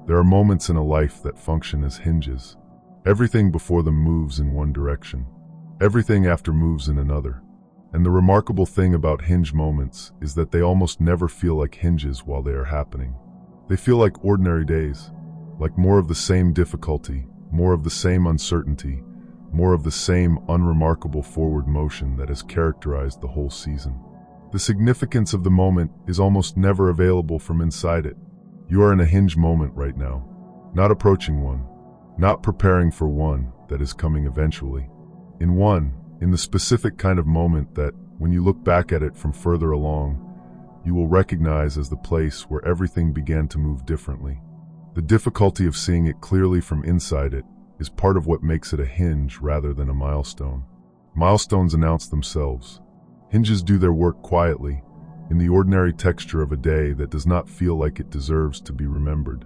There are moments in a life that function as hinges. Everything before them moves in one direction. Everything after moves in another. And the remarkable thing about hinge moments is that they almost never feel like hinges while they are happening. They feel like ordinary days, like more of the same difficulty, more of the same uncertainty, more of the same unremarkable forward motion that has characterized the whole season. The significance of the moment is almost never available from inside it. You are in a hinge moment right now, not approaching one, not preparing for one that is coming eventually. In the specific kind of moment that, when you look back at it from further along, you will recognize as the place where everything began to move differently. The difficulty of seeing it clearly from inside it is part of what makes it a hinge rather than a milestone. Milestones announce themselves. Hinges do their work quietly, in the ordinary texture of a day that does not feel like it deserves to be remembered.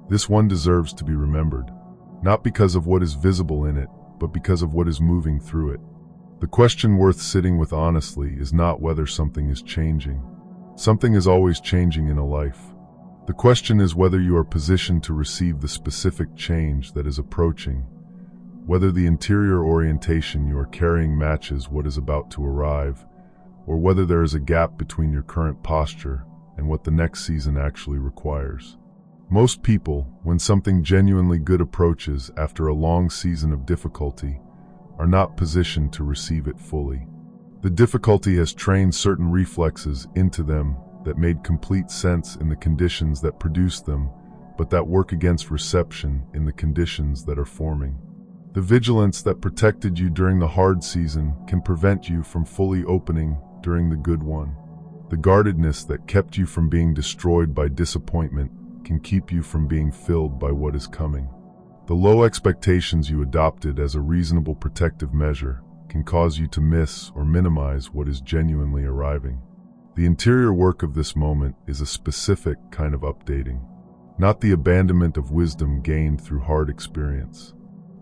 This one deserves to be remembered, not because of what is visible in it, but because of what is moving through it. The question worth sitting with honestly is not whether something is changing. Something is always changing in a life. The question is whether you are positioned to receive the specific change that is approaching, whether the interior orientation you are carrying matches what is about to arrive, or whether there is a gap between your current posture and what the next season actually requires. Most people, when something genuinely good approaches after a long season of difficulty, are not positioned to receive it fully. The difficulty has trained certain reflexes into them that made complete sense in the conditions that produced them, but that work against reception in the conditions that are forming. The vigilance that protected you during the hard season can prevent you from fully opening during the good one. The guardedness that kept you from being destroyed by disappointment can keep you from being filled by what is coming. The low expectations you adopted as a reasonable protective measure can cause you to miss or minimize what is genuinely arriving. The interior work of this moment is a specific kind of updating, not the abandonment of wisdom gained through hard experience.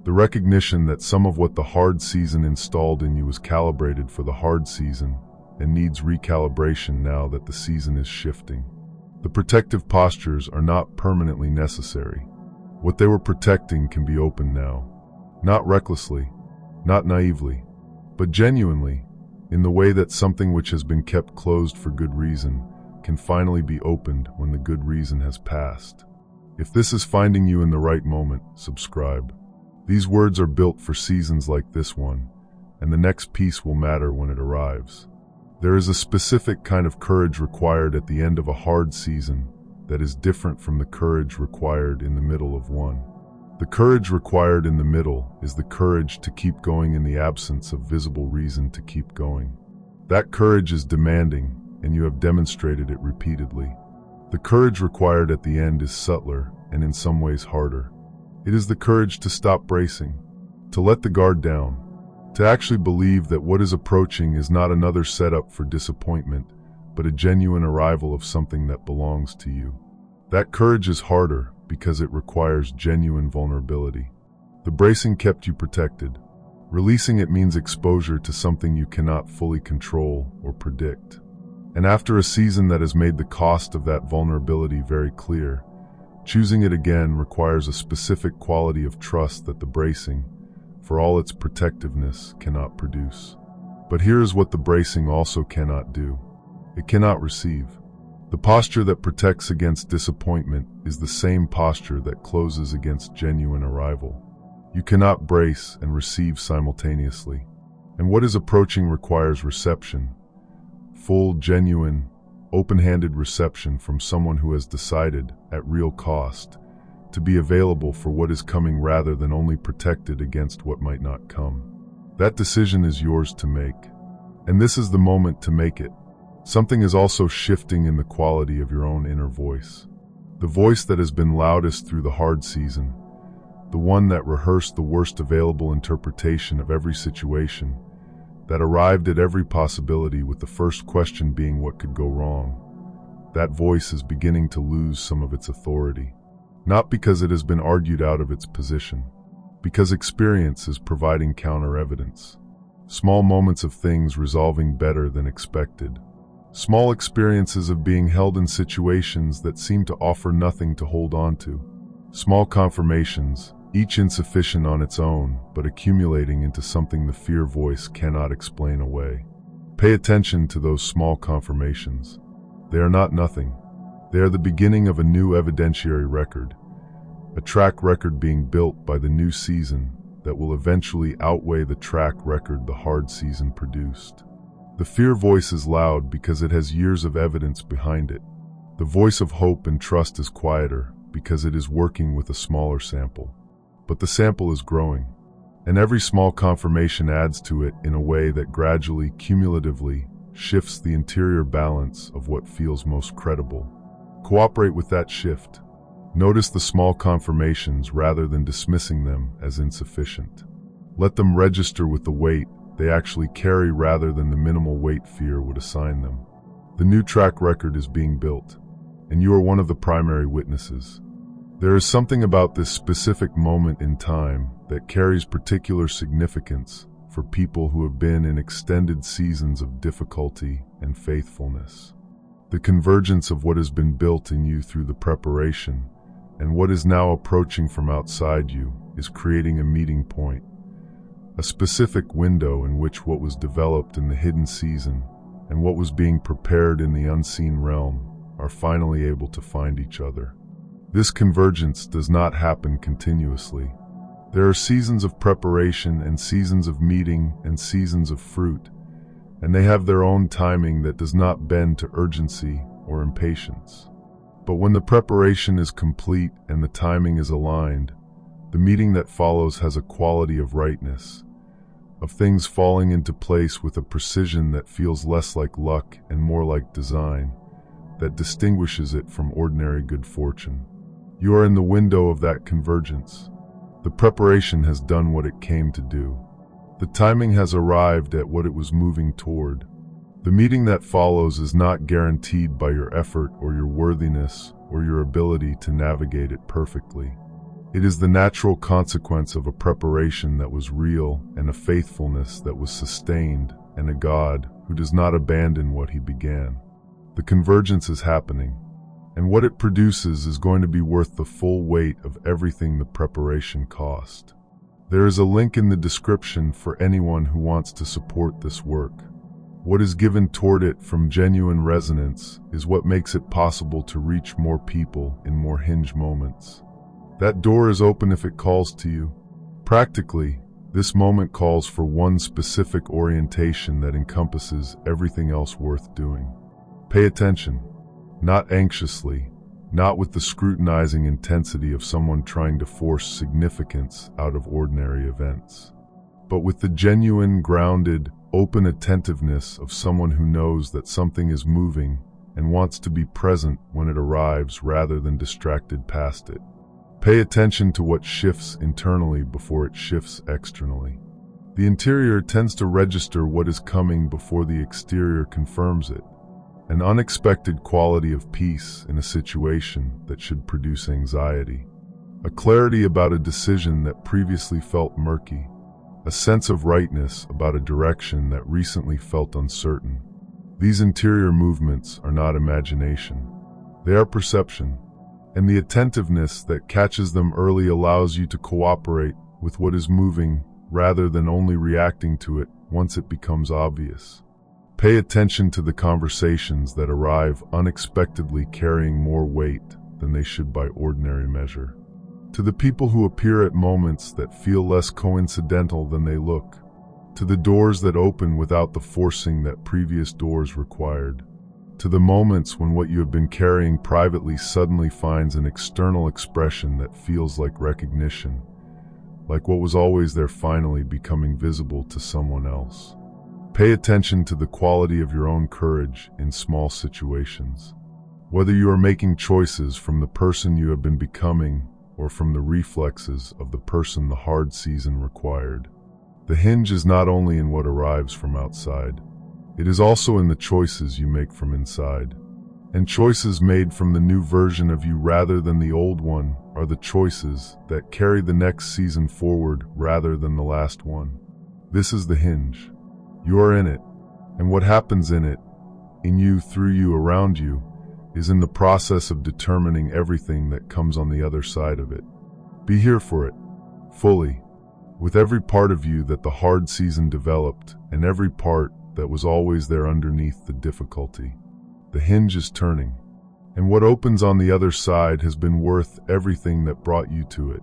The recognition that some of what the hard season installed in you was calibrated for the hard season and needs recalibration now that the season is shifting. The protective postures are not permanently necessary. What they were protecting can be opened now, not recklessly, not naively, but genuinely, in the way that something which has been kept closed for good reason can finally be opened when the good reason has passed. If this is finding you in the right moment, subscribe. These words are built for seasons like this one, and the next piece will matter when it arrives. There is a specific kind of courage required at the end of a hard season that is different from the courage required in the middle of one. The courage required in the middle is the courage to keep going in the absence of visible reason to keep going. That courage is demanding, and you have demonstrated it repeatedly. The courage required at the end is subtler and in some ways harder. It is the courage to stop bracing, to let the guard down, to actually believe that what is approaching is not another setup for disappointment, but a genuine arrival of something that belongs to you. That courage is harder because it requires genuine vulnerability. The bracing kept you protected. Releasing it means exposure to something you cannot fully control or predict. And after a season that has made the cost of that vulnerability very clear, choosing it again requires a specific quality of trust that the bracing, for all its protectiveness, cannot produce. But here is what the bracing also cannot do. It cannot receive. The posture that protects against disappointment is the same posture that closes against genuine arrival. You cannot brace and receive simultaneously. And what is approaching requires reception. Full, genuine, open-handed reception from someone who has decided, at real cost, to be available for what is coming rather than only protected against what might not come. That decision is yours to make. And this is the moment to make it. Something is also shifting in the quality of your own inner voice. The voice that has been loudest through the hard season, the one that rehearsed the worst available interpretation of every situation, that arrived at every possibility with the first question being what could go wrong. That voice is beginning to lose some of its authority. Not because it has been argued out of its position, because experience is providing counter-evidence. Small moments of things resolving better than expected. Small experiences of being held in situations that seem to offer nothing to hold on to. Small confirmations, each insufficient on its own, but accumulating into something the fear voice cannot explain away. Pay attention to those small confirmations. They are not nothing. They are the beginning of a new evidentiary record, a track record being built by the new season that will eventually outweigh the track record the hard season produced. The fear voice is loud because it has years of evidence behind it. The voice of hope and trust is quieter because it is working with a smaller sample. But the sample is growing, and every small confirmation adds to it in a way that gradually, cumulatively, shifts the interior balance of what feels most credible. Cooperate with that shift. Notice the small confirmations rather than dismissing them as insufficient. Let them register with the weight they actually carry rather than the minimal weight fear would assign them. The new track record is being built, and you are one of the primary witnesses. There is something about this specific moment in time that carries particular significance for people who have been in extended seasons of difficulty and faithfulness. The convergence of what has been built in you through the preparation and what is now approaching from outside you is creating a meeting point, a specific window in which what was developed in the hidden season and what was being prepared in the unseen realm are finally able to find each other. This convergence does not happen continuously. There are seasons of preparation and seasons of meeting and seasons of fruit, and they have their own timing that does not bend to urgency or impatience. But when the preparation is complete and the timing is aligned, the meeting that follows has a quality of rightness, of things falling into place with a precision that feels less like luck and more like design, that distinguishes it from ordinary good fortune. You are in the window of that convergence. The preparation has done what it came to do. The timing has arrived at what it was moving toward. The meeting that follows is not guaranteed by your effort or your worthiness or your ability to navigate it perfectly. It is the natural consequence of a preparation that was real and a faithfulness that was sustained and a God who does not abandon what he began. The convergence is happening, and what it produces is going to be worth the full weight of everything the preparation cost. There is a link in the description for anyone who wants to support this work. What is given toward it from genuine resonance is what makes it possible to reach more people in more hinge moments. That door is open if it calls to you. Practically, this moment calls for one specific orientation that encompasses everything else worth doing. Pay attention, not anxiously, not with the scrutinizing intensity of someone trying to force significance out of ordinary events, but with the genuine, grounded, open attentiveness of someone who knows that something is moving and wants to be present when it arrives rather than distracted past it. Pay attention to what shifts internally before it shifts externally. The interior tends to register what is coming before the exterior confirms it. An unexpected quality of peace in a situation that should produce anxiety. A clarity about a decision that previously felt murky. A sense of rightness about a direction that recently felt uncertain. These interior movements are not imagination. They are perception. And the attentiveness that catches them early allows you to cooperate with what is moving rather than only reacting to it once it becomes obvious. Pay attention to the conversations that arrive unexpectedly carrying more weight than they should by ordinary measure. To the people who appear at moments that feel less coincidental than they look. To the doors that open without the forcing that previous doors required. To the moments when what you have been carrying privately suddenly finds an external expression that feels like recognition, like what was always there finally becoming visible to someone else. Pay attention to the quality of your own courage in small situations. Whether you are making choices from the person you have been becoming or from the reflexes of the person the hard season required. The hinge is not only in what arrives from outside, it is also in the choices you make from inside. And choices made from the new version of you rather than the old one are the choices that carry the next season forward rather than the last one. This is the hinge. You are in it, and what happens in it, in you, through you, around you, is in the process of determining everything that comes on the other side of it. Be here for it, fully, with every part of you that the hard season developed and every part that was always there underneath the difficulty. The hinge is turning, and what opens on the other side has been worth everything that brought you to it.